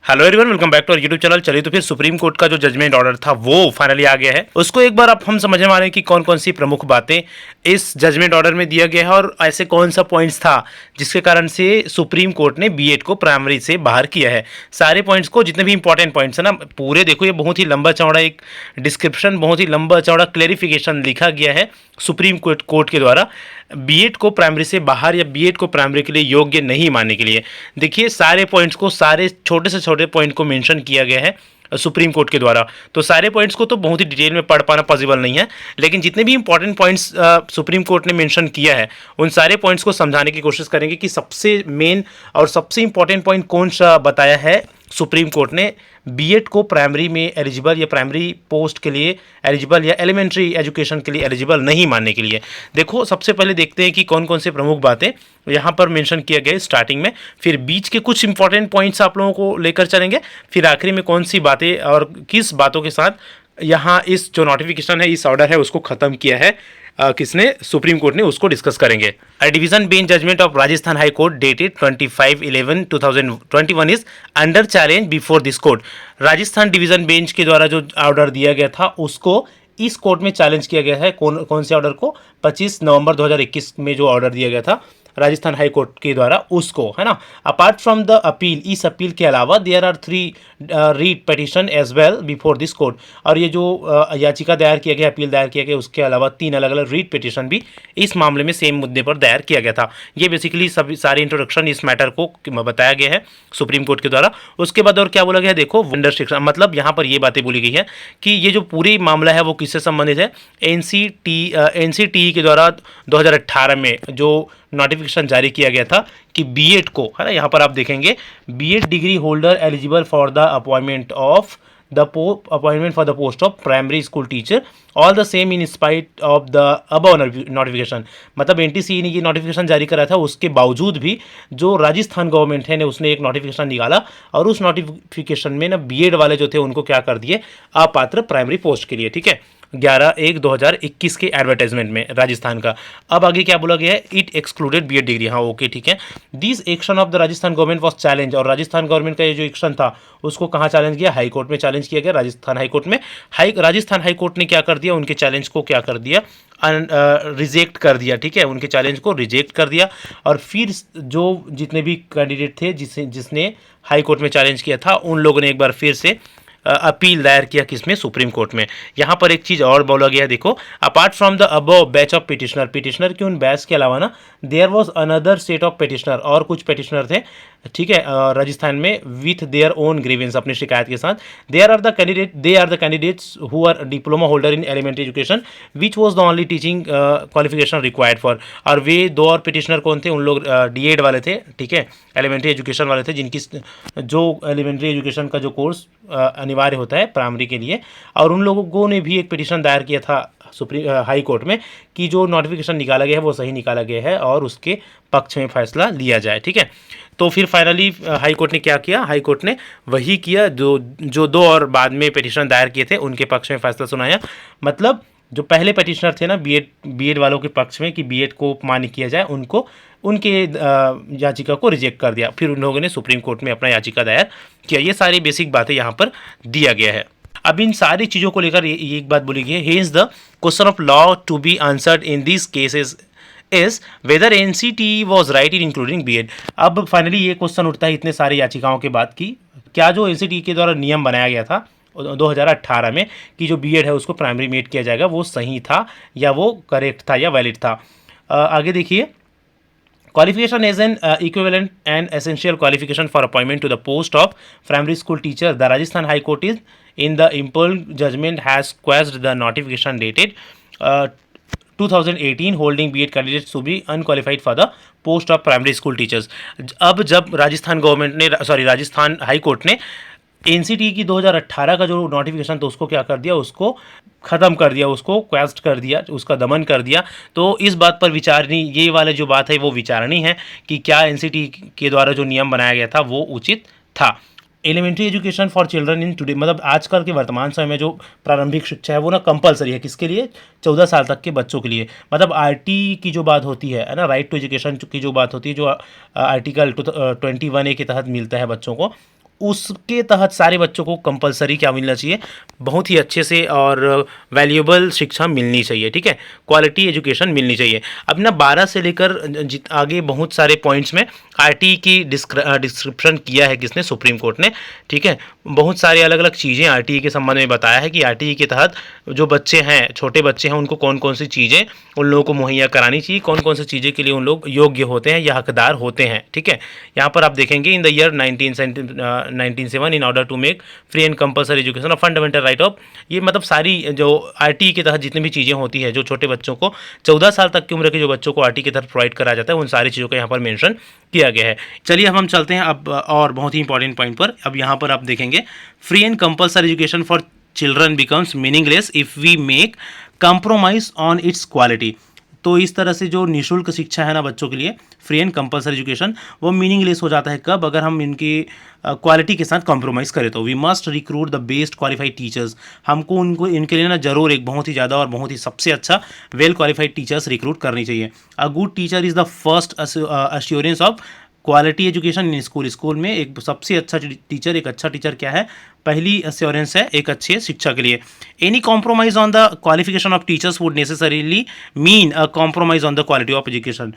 Hello everyone, welcome back to our YouTube channel. चलिए तो फिर सुप्रीम कोर्ट का जो जजमेंट ऑर्डर था वो फाइनली आ गया है। उसको एक बार अब हम समझने वाले हैं कि कौन कौन सी प्रमुख बातें इस जजमेंट ऑर्डर में दिया गया है और ऐसे कौन सा पॉइंट्स था जिसके कारण से सुप्रीम कोर्ट ने बीएड को प्राइमरी से बाहर किया है। सारे पॉइंट्स को, जितने भी इंपॉर्टेंट पॉइंट्स है ना, पूरे देखो। ये बहुत ही लंबा चौड़ा एक डिस्क्रिप्शन, बहुत ही लंबा चौड़ा क्लेरिफिकेशन लिखा गया है सुप्रीम कोर्ट के द्वारा बीएड को प्राइमरी से बाहर या बीएड को प्राइमरी के लिए योग्य नहीं मानने के लिए। देखिए सारे पॉइंट्स को, सारे छोटे से छोटे पॉइंट को मेंशन किया गया है सुप्रीम कोर्ट के द्वारा। तो सारे पॉइंट्स को तो बहुत ही डिटेल में पढ़ पाना पॉसिबल नहीं है, लेकिन जितने भी इंपॉर्टेंट पॉइंट्स सुप्रीम कोर्ट ने मेंशन किया है उन सारे पॉइंट्स को समझाने की कोशिश करेंगे कि सबसे मेन और सबसे इंपॉर्टेंट पॉइंट कौन सा बताया है सुप्रीम कोर्ट ने बीएड को प्राइमरी में एलिजिबल या प्राइमरी पोस्ट के लिए एलिजिबल या एलिमेंट्री एजुकेशन के लिए एलिजिबल नहीं मानने के लिए। देखो सबसे पहले देखते हैं कि कौन कौन से प्रमुख बातें यहाँ पर मेंशन किया गया स्टार्टिंग में, फिर बीच के कुछ इंपॉर्टेंट पॉइंट्स आप लोगों को लेकर चलेंगे, फिर आखिरी में कौन सी बातें और किस बातों के साथ यहाँ इस जो नोटिफिकेशन है, इस ऑर्डर है, उसको ख़त्म किया है किसने, सुप्रीम कोर्ट ने, उसको डिस्कस करेंगे। Division bench judgment of Rajasthan high court dated 25/11/2021 is under challenge before this court. Rajasthan division bench के द्वारा जो ऑर्डर दिया गया था उसको इस कोर्ट में चैलेंज किया गया है। कौन से ऑर्डर को? 25 नवंबर 2021 में जो ऑर्डर दिया गया था राजस्थान हाई कोर्ट के द्वारा, उसको, है ना। अपार्ट फ्रॉम द अपील, इस अपील के अलावा there are 3 writ petition as well before this court. और ये जो याचिका दायर किया गया, अपील दायर किया गया, उसके अलावा 3 अलग अलग रीट पिटिशन भी इस मामले में सेम मुद्दे पर दायर किया गया था। ये बेसिकली सभी सारे इंट्रोडक्शन इस मैटर को बताया गया है सुप्रीम कोर्ट के द्वारा। उसके बाद और क्या बोला गया है, देखो वेंडर शिक्षा, मतलब यहाँ पर ये बातें बोली गई है कि ये जो पूरी मामला है वो किससे संबंधित है। एनसीटी के द्वारा 2018 में जो नोटिफिकेशन जारी किया गया था कि बीएड को, है ना, यहाँ पर आप देखेंगे BEd degree holder eligible for the appointment for the post of primary school teacher all the same in spite of the above notification. मतलब एनटीसी ने ये नोटिफिकेशन जारी करा था, उसके बावजूद भी जो राजस्थान गवर्नमेंट है ने उसने एक नोटिफिकेशन निकाला और उस नोटिफिकेशन में ना बीएड वाले जो थे उनको क्या कर दिए, अपात्र प्राइमरी पोस्ट के लिए। ठीक है, 11/1/2021 के एडवर्टाइजमेंट में राजस्थान का। अब आगे क्या बोला गया है, इट एक्सक्लूडेड बीएड डिग्री। हाँ ओके ठीक है। This action of the Rajasthan government was challenge, और राजस्थान गवर्नमेंट का ये जो एक्शन था उसको कहाँ चैलेंज किया? हाई कोर्ट में चैलेंज किया गया, राजस्थान हाई कोर्ट में। राजस्थान हाई कोर्ट ने क्या कर दिया, उनके चैलेंज को क्या कर दिया, रिजेक्ट कर दिया। ठीक है, उनके चैलेंज को रिजेक्ट कर दिया। और फिर जो जितने भी कैंडिडेट थे जिसने हाई कोर्ट में चैलेंज किया था, उन लोगों ने एक बार फिर से अपील दायर किया किसमें, सुप्रीम कोर्ट में। यहाँ पर एक चीज़ और बोला गया, देखो, apart from the above batch of petitioner के उन बैच के अलावा ना there was another set of petitioner, और कुछ पिटिशनर थे, ठीक है, राजस्थान में, विथ देयर ओन ग्रीवेंस, अपनी शिकायत के साथ। They are the candidates who are diploma holder in elementary education which was the only teaching qualification required for. और वे दो और पिटिशनर कौन थे? उन लोग डीएड वाले थे, ठीक है, एलिमेंट्री एजुकेशन वाले थे, जिनकी जो एलिमेंट्री एजुकेशन का जो कोर्स अनिवार्य होता है प्राइमरी के लिए। और उन लोगों ने भी एक पिटिशन दायर किया था हाई कोर्ट में कि जो नोटिफिकेशन निकाला गया है वो सही निकाला गया है और उसके पक्ष में फैसला लिया जाए। ठीक है, तो फिर फाइनली हाई कोर्ट ने क्या किया, हाई कोर्ट ने वही किया जो दो और बाद में पिटिशन दायर किए थे उनके पक्ष में फैसला सुनाया। मतलब जो पहले पिटिशनर थे ना बीएड वालों के पक्ष में कि बीएड को मान्य किया जाए, उनके याचिका को रिजेक्ट कर दिया। फिर उन लोगों ने सुप्रीम कोर्ट में अपना याचिका दायर किया। ये सारी बेसिक बातें यहाँ पर दिया गया है। अब इन सारी चीज़ों को लेकर ये एक बात बोली गई है, hence the question of law to be answered in this cases is whether NCT was right in including BEd. अब फाइनली ये क्वेश्चन उठता है इतने सारे याचिकाओं के बाद कि क्या जो एनसीटी के द्वारा नियम बनाया गया था 2018 में कि जो बीएड है उसको प्राइमरी मेड किया जाएगा, वो सही था या वो करेक्ट था या वैलिड था। आगे देखिए, qualification is an equivalent and essential qualification for appointment to the post of primary school teacher. The Rajasthan High Court is in the impugned judgment has quashed the notification dated 2018 holding BEd candidates to be unqualified for the post of primary school teachers. अब जब Rajasthan high court ने NCT की 2018 का जो notification था उसको क्या कर दिया, उसको ख़त्म कर दिया, उसको क्वेस्ट कर दिया, उसका दमन कर दिया। तो इस बात पर विचारनी, ये वाला जो बात है वो विचारनी है कि क्या एनसीटी के द्वारा जो नियम बनाया गया था वो उचित था। Elementary education for children in today, मतलब आजकल के वर्तमान समय में जो प्रारंभिक शिक्षा है वो ना कंपलसरी है, किसके लिए? 14 साल तक के बच्चों के लिए। मतलब आरटी की जो बात होती है ना, राइट टू एजुकेशन की जो बात होती है, जो आर्टिकल 21A के तहत मिलता है बच्चों को, उसके तहत सारे बच्चों को कंपलसरी क्या मिलना चाहिए, बहुत ही अच्छे से और वैल्यूएबल शिक्षा मिलनी चाहिए, ठीक है, क्वालिटी एजुकेशन मिलनी चाहिए। अब ना 12 से लेकर आगे बहुत सारे पॉइंट्स में आरटीई की डिस्क्रिप्शन किया है किसने, सुप्रीम कोर्ट ने, ठीक है। बहुत सारी अलग अलग चीज़ें आरटीई के संबंध में बताया है कि आरटीई के तहत जो बच्चे हैं, छोटे बच्चे हैं, उनको कौन कौन सी चीज़ें उन लोगों को मुहैया करानी चाहिए, कौन कौन सी चीज़ें के लिए उन लोग योग्य होते हैं या हकदार होते हैं, ठीक है। यहाँ पर आप देखेंगे in the year 1997 in order to make free and compulsory education of fundamental right of, ये मतलब सारी जो आरटीई के तहत जितनी भी चीज़ें होती है, जो छोटे बच्चों को 14 साल तक की उम्र के जो बच्चों को आरटीई के तहत प्रोवाइड कराया जाता है, उन सारी चीज़ों का यहाँ पर मेंशन किया गया है। चलिए अब हम चलते हैं अब और बहुत ही इंपॉर्टेंट पॉइंट पर। अब यहाँ पर आप देखेंगे free and compulsory education for children becomes meaningless if we make compromise on its quality. तो इस तरह से जो निःशुल्क शिक्षा है ना बच्चों के लिए, फ्री एंड कंपलसरी एजुकेशन, वो मीनिंगलेस हो जाता है कब, अगर हम इनकी क्वालिटी के साथ कॉम्प्रोमाइज़ करें तो। We must recruit the best qualified teachers, हमको उनको इनके लिए ना ज़रूर एक बहुत ही ज़्यादा और बहुत ही सबसे अच्छा वेल क्वालिफाइड टीचर्स रिक्रूट करनी चाहिए। A good teacher is the first assurance of quality education in school. School में एक सबसे अच्छा टीचर, एक अच्छा टीचर क्या है, पहली अश्योरेंस है एक अच्छे शिक्षा के लिए। Any compromise on the qualification of teachers would necessarily mean a compromise on the quality of education.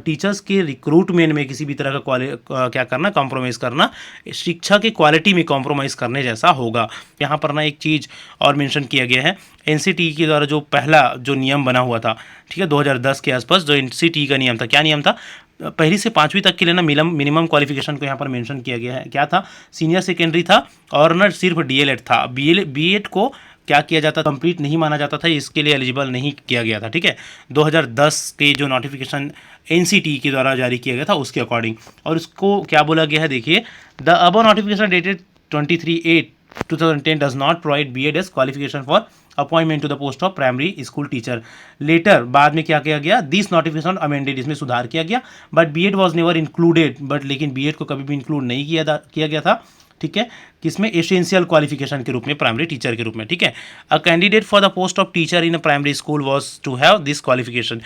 Teachers के रिक्रूटमेंट में किसी भी तरह का क्या करना, कॉम्प्रोमाइज़ करना, शिक्षा की क्वालिटी में कॉम्प्रोमाइज़ करने जैसा होगा। यहाँ पर ना एक चीज़ और मेंशन किया गया है, एनसीटी के द्वारा जो पहला जो नियम बना हुआ था, ठीक है, 2010 के आसपास जो एनसीटी का नियम था, क्या नियम था, पहली से 5वीं तक के लिए ना मिनिमम क्वालिफिकेशन को यहाँ पर मेंशन किया गया है। क्या था, सीनियर सेकेंडरी था और ना सिर्फ डीएलएड था। बीएड को क्या किया जाता, कंप्लीट नहीं माना जाता था, इसके लिए एलिजिबल नहीं किया गया था, ठीक है। 2010 के जो नोटिफिकेशन एनसीटी के द्वारा जारी किया गया था उसके अकॉर्डिंग, और उसको क्या बोला गया है, देखिए, the above notification dated 23/8/2010 does not provide BEd as qualification for appointment to the post of primary school teacher. Later बाद में क्या किया गया, दिस नोटिफिकेशन अमेंडेड, इसमें सुधार किया गया, but BEd was never included, but लेकिन बीएड को कभी भी इंक्लूड नहीं किया गया था, ठीक है, किसमें, एसेंशियल क्वालिफिकेशन के रूप में, प्राइमरी टीचर के रूप में, ठीक है। A candidate for the post of teacher in a primary school was to have this qualification.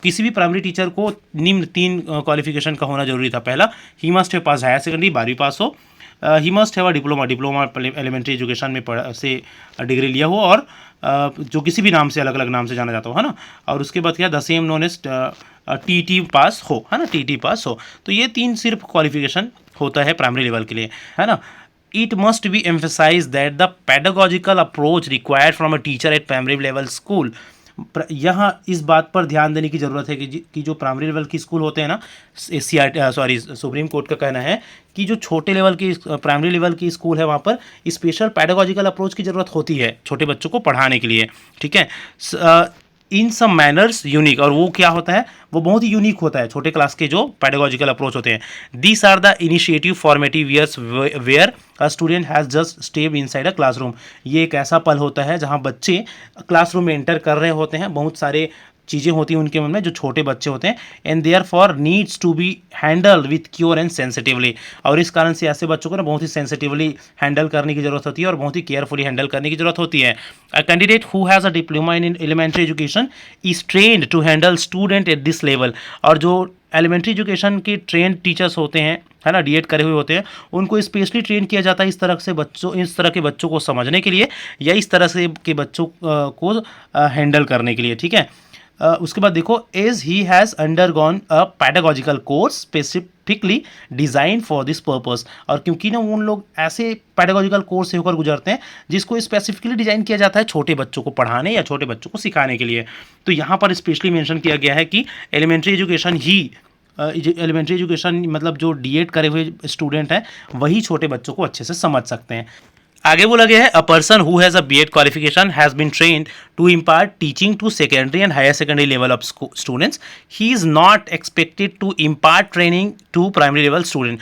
किसी भी प्राइमरी टीचर को निम्न 3 क्वालिफिकेशन का होना जरूरी था। पहला, he must have pass higher secondary, 12वीं पास हो, he must have a diploma elementary education में से डिग्री लिया हो, और जो किसी भी नाम से, अलग अलग नाम से जाना जाता हो, है ना, और उसके बाद क्या, the same known as TT pass हो, है ना, टीटी पास हो। तो ये 3 सिर्फ क्वालिफिकेशन होता है प्राइमरी लेवल के लिए, है ना। It must be emphasized that the pedagogical approach required from a teacher at primary level school, यहाँ इस बात पर ध्यान देने की ज़रूरत है कि जो प्राइमरी लेवल की स्कूल होते हैं ना, सुप्रीम कोर्ट का कहना है कि जो छोटे लेवल की प्राइमरी लेवल की स्कूल है, वहाँ पर स्पेशल पैडागोजिकल अप्रोच की ज़रूरत होती है छोटे बच्चों को पढ़ाने के लिए, ठीक है। इन सम मैनर्स यूनिक, और वो क्या होता है, वो बहुत ही यूनिक होता है छोटे क्लास के जो पैडागोजिकल अप्रोच होते हैं। These are the initiative formative years where a student has just step inside a classroom. ये एक ऐसा पल होता है जहाँ बच्चे क्लासरूम में एंटर कर रहे होते हैं, बहुत सारे चीज़ें होती हैं उनके मन में, जो छोटे बच्चे होते हैं, and therefore needs to be handle with cure and sensitively, और इस कारण से ऐसे बच्चों को ना बहुत ही सेंसिटिवली हैंडल करने की ज़रूरत होती है और बहुत ही केयरफुली हैंडल करने की ज़रूरत होती है। A candidate who has a diploma in elementary education is trained to handle student at this level, और जो एलिमेंट्री एजुकेशन के ट्रेन टीचर्स होते हैं, है ना, डीएड करे हुए होते हैं, उनको स्पेशली ट्रेन किया जाता है इस तरह के बच्चों को समझने के लिए, या इस तरह से के बच्चों को हैंडल करने के लिए, ठीक है। उसके बाद देखो, as he has undergone a pedagogical course specifically design for this purpose, और क्योंकि ना उन लोग ऐसे पैडागोजिकल कोर्स से होकर गुजरते हैं जिसको स्पेसिफिकली डिज़ाइन किया जाता है छोटे बच्चों को पढ़ाने या छोटे बच्चों को सिखाने के लिए। तो यहाँ पर स्पेशली मेंशन किया गया है कि एलिमेंट्री एजुकेशन मतलब जो डीएड करे हुए स्टूडेंट हैं वही छोटे बच्चों को अच्छे से समझ सकते हैं। आगे बोला गया है, a person who has a BEd qualification has been trained to impart teaching to secondary and higher secondary level of students, he is not expected to impart training to primary level student.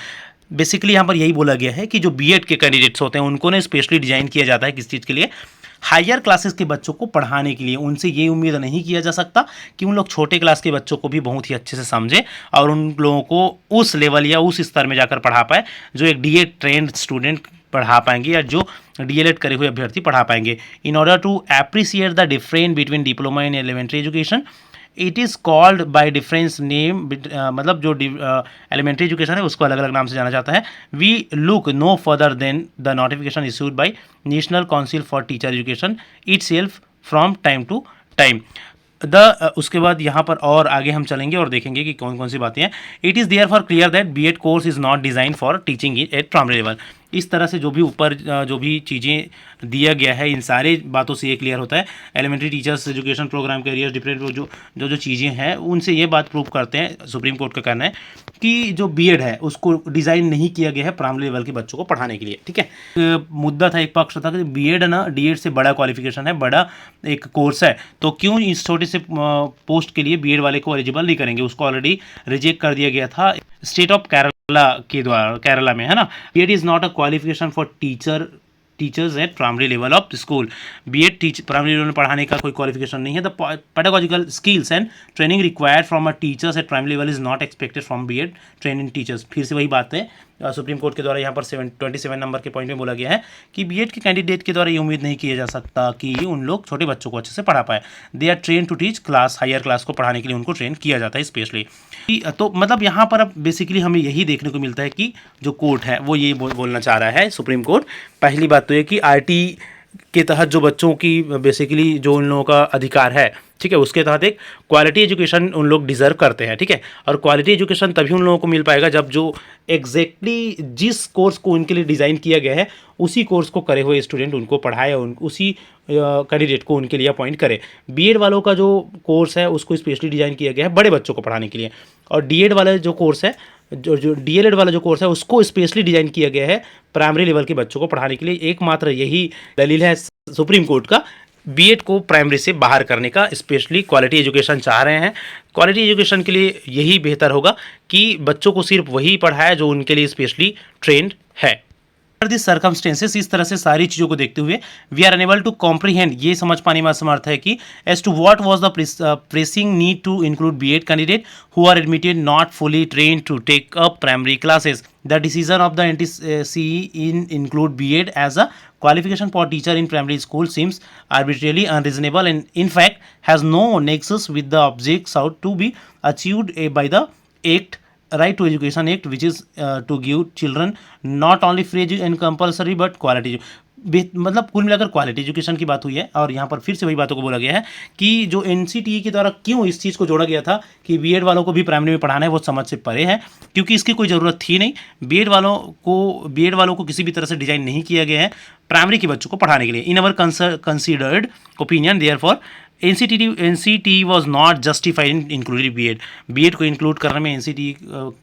Basically यहाँ पर यही बोला गया है कि जो BEd के candidates होते हैं उनको ना स्पेशली डिजाइन किया जाता है किस चीज़ के लिए, हायर क्लासेस के बच्चों को पढ़ाने के लिए। उनसे ये उम्मीद नहीं किया जा सकता कि उन लोग छोटे क्लास के बच्चों को भी बहुत ही अच्छे से समझे और उन लोगों को उस लेवल या उस स्तर में जाकर पढ़ा पाए जो एक डीएड ट्रेंड स्टूडेंट पढ़ा पाएंगे या जो डीएलएड करे हुए अभ्यर्थी पढ़ा पाएंगे। In order to appreciate the difference between diploma in elementary education it is called by difference name, मतलब जो एलिमेंट्री एजुकेशन है उसको अलग अलग नाम से जाना जाता है. We look no further than the notification issued by national council for teacher education itself from time to time. उसके बाद यहाँ पर और आगे हम चलेंगे और देखेंगे कि कौन कौन सी बातें हैं. It is therefore clear that BEd course is not design for teaching at primary level. इस तरह से जो भी ऊपर जो भी चीज़ें दिया गया है इन सारे बातों से ये क्लियर होता है. Elementary teachers education program carriers different जो जो जो चीज़ें हैं उनसे ये बात प्रूव करते हैं, सुप्रीम कोर्ट का कहना है कि जो बीएड है उसको डिज़ाइन नहीं किया गया है प्राइमरी लेवल के बच्चों को पढ़ाने के लिए. ठीक है, मुद्दा था, एक पक्ष था कि बीएड ना डीएड से बड़ा क्वालिफिकेशन है, बड़ा एक कोर्स है, तो क्यों इस छोटे से पोस्ट के लिए बीएड वाले को एलिजिबल नहीं करेंगे. उसको ऑलरेडी रिजेक्ट कर दिया गया था स्टेट ऑफ केरला के द्वारा, केरला में, है ना. BEd is not a qualification for teachers at primary level of school. BEd primary level में पढ़ाने का कोई क्वालिफिकेशन नहीं है. The pedagogical skills and training required from a teachers at primary level is not expected from BEd training teachers. फिर से वही बात है, सुप्रीम कोर्ट के द्वारा यहाँ पर 27 नंबर के पॉइंट में बोला गया है कि बीएड के कैंडिडेट के द्वारा ये उम्मीद नहीं किया जा सकता कि उन लोग छोटे बच्चों को अच्छे से पढ़ा पाए. They are train to teach class, higher class को पढ़ाने के लिए उनको ट्रेन किया जाता है स्पेशली. तो मतलब यहाँ पर अब बेसिकली हमें यही देखने को मिलता है कि जो कोर्ट है वो ये बोलना चाह रहा है सुप्रीम कोर्ट. पहली बात तो ये कि आरटी के तहत जो बच्चों की बेसिकली जो उन लोगों का अधिकार है, ठीक है, उसके तहत एक क्वालिटी एजुकेशन उन लोग डिज़र्व करते हैं. ठीक है, और क्वालिटी एजुकेशन तभी उन लोगों को मिल पाएगा जब जो एग्जैक्टली जिस कोर्स को उनके लिए डिज़ाइन किया गया है उसी कोर्स को करे हुए स्टूडेंट उनको पढ़ाए, उसी कैंडिडेट को उनके लिए अपॉइंट करे. बीएड वालों का जो कोर्स है उसको स्पेशली डिज़ाइन किया गया है बड़े बच्चों को पढ़ाने के लिए, और डीएड वाला जो कोर्स है, जो डीएलएड वाला जो कोर्स है उसको स्पेशली डिज़ाइन किया गया है प्राइमरी लेवल के बच्चों को पढ़ाने के लिए. एकमात्र यही दलील है सुप्रीम कोर्ट का बीएड को प्राइमरी से बाहर करने का. स्पेशली क्वालिटी एजुकेशन चाह रहे हैं. क्वालिटी एजुकेशन के लिए यही बेहतर होगा कि बच्चों को सिर्फ वही पढ़ाए जो उनके लिए स्पेशली ट्रेंड है. दिस सर्कमस्टेंसेस, इस तरह से सारी चीज़ों को देखते हुए we are unable to comprehend, ये समझ पाने में असमर्थ है कि as to what was the pressing need to include BEd candidate who are admitted not fully trained to take up primary classes. The decision of the NTCE in include BEd as a qualification for teacher in primary school seems arbitrarily unreasonable and in fact has no nexus with the object sought to be achieved by the Act, Right to Education Act, which is to give children not only free and compulsory but quality. मतलब कुल मिलाकर quality education की बात हुई है. और यहाँ पर फिर से वही बातों को बोला गया है कि जो एनसीटीई के द्वारा क्यों इस चीज़ को जोड़ा गया था कि बीएड वालों को भी प्राइमरी में पढ़ाना है, वो समझ से परे है, क्योंकि इसकी कोई ज़रूरत थी नहीं. बीएड वालों को किसी भी तरह से डिज़ाइन नहीं किया गया है प्राइमरी के बच्चों को पढ़ाने के लिए. In our considered opinion therefore NCT was not justified in including BEd. BEd को इंक्लूड करने में NCT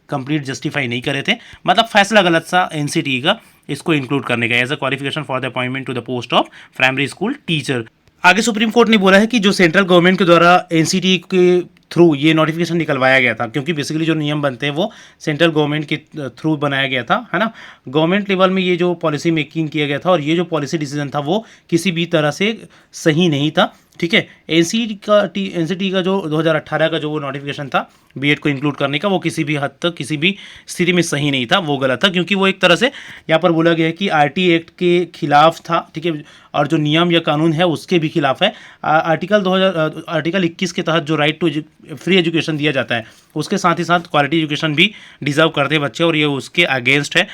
कंप्लीट जस्टिफाई नहीं करे थे, मतलब फैसला गलत सा NCT का इसको इंक्लूड करने का as a qualification for the appointment to the post of primary school teacher. आगे सुप्रीम कोर्ट ने बोला है कि जो सेंट्रल गवर्नमेंट के द्वारा NCT के थ्रू ये नोटिफिकेशन निकलवाया गया था, क्योंकि बेसिकली जो नियम बनते हैं वो सेंट्रल गवर्नमेंट के थ्रू बनाया गया था, है ना. गवर्नमेंट लेवल में ये जो पॉलिसी मेकिंग किया गया था और ये जो पॉलिसी डिसीजन था वो किसी भी तरह से सही नहीं था. ठीक है, एनसीटी का जो 2018 का जो वो नोटिफिकेशन था बीएड को इंक्लूड करने का, वो किसी भी हद तक किसी भी स्थिति में सही नहीं था, वो गलत था, क्योंकि वो एक तरह से यहाँ पर बोला गया है कि आरटी एक्ट के खिलाफ था. ठीक है, और जो नियम या कानून है उसके भी खिलाफ है. आर्टिकल 21 के तहत जो राइट टू फ्री एजुकेशन दिया जाता है उसके साथ ही साथ क्वालिटी एजुकेशन भी डिजर्व करते हैं बच्चे, और ये उसके अगेंस्ट है.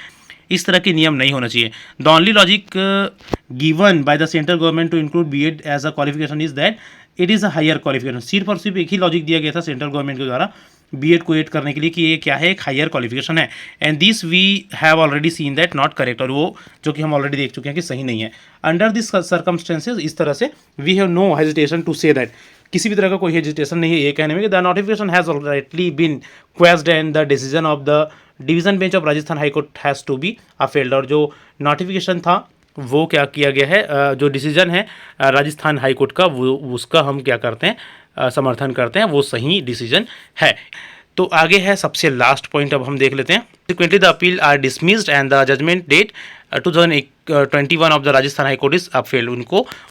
इस तरह के नियम नहीं होना चाहिए. The only logic given by the central government to include BEd as a qualification is that it is a higher qualification. सिर्फ और सिर्फ एक ही लॉजिक दिया गया था सेंट्रल गवर्नमेंट के द्वारा बीएड को एड करने के लिए कि ये क्या है, एक हायर क्वालिफिकेशन है. And this we have already seen that not correct, और वो जो कि हम ऑलरेडी देख चुके हैं कि सही नहीं है. अंडर दिस सर्कमस्टेंसेज, इस तरह से we have no hesitation to say that, किसी भी तरह का कोई हेजिटेशन नहीं है ये कहने में कि the notification has already been quashed and the decision of the division bench of Rajasthan high court has to be upheld. और जो नोटिफिकेशन था वो क्या किया गया है, जो डिसीजन है राजस्थान हाई कोर्ट का, वो उसका हम क्या करते हैं, समर्थन करते हैं, वो सही डिसीजन है. तो आगे है सबसे लास्ट पॉइंट, अब हम देख लेते हैं. Consequently, the appeal are dismissed and the judgment date 2021 of the Rajasthan High Court is upheld.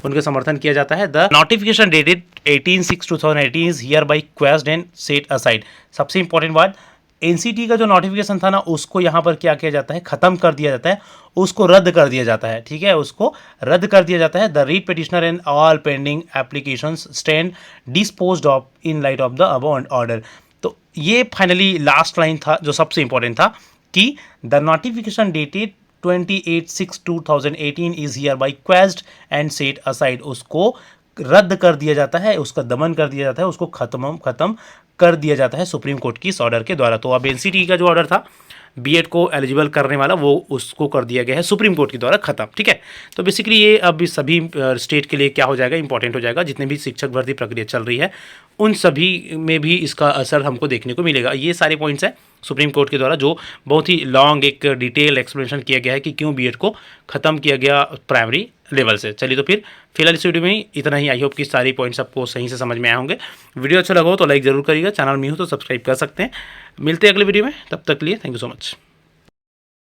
उनके समर्थन किया जाता है. The notification dated 18/6/2018 is hereby quashed and set aside. सबसे important बात, एनसीटी का जो नोटिफिकेशन था ना, उसको यहाँ पर क्या किया जाता है, ख़त्म कर दिया जाता है, उसको रद्द कर दिया जाता है। ठीक है, उसको रद्द कर दिया जाता है। The writ petitioner and all pending applications stand disposed of in light of the above order. तो ये फाइनली लास्ट लाइन था जो सबसे इंपॉर्टेंट था कि the notification dated 28/6/2018 is hereby quashed and set aside. उसको रद्द कर दिया जाता है, उसका दमन कर दिया जाता है, उसको खत्म कर दिया जाता है सुप्रीम कोर्ट की इस ऑर्डर के द्वारा। तो अब एनसीटी का जो ऑर्डर था बीएड को एलिजिबल करने वाला, वो उसको कर दिया गया है सुप्रीम कोर्ट के द्वारा खत्म। ठीक है, तो बेसिकली ये अब सभी स्टेट के लिए क्या हो जाएगा, इंपॉर्टेंट हो जाएगा। जितने भी शिक्षक भर्ती प्रक्रिया चल रही है उन सभी में भी इसका असर हमको देखने को मिलेगा। ये सारे पॉइंट्स हैं सुप्रीम कोर्ट के द्वारा, जो बहुत ही लॉन्ग एक डिटेल एक्सप्लेनेशन किया गया है कि क्यों बीएड को ख़त्म किया गया प्राइमरी लेवल से। चलिए तो फिलहाल इस वीडियो में इतना ही। आई होप कि सारी पॉइंट्स आपको सही से समझ में आए होंगे। वीडियो अच्छा लगा हो तो लाइक ज़रूर करिएगा, चैनल में हो तो सब्सक्राइब कर सकते हैं। मिलते हैं अगले वीडियो में, तब तक के लिए थैंक यू सो मच।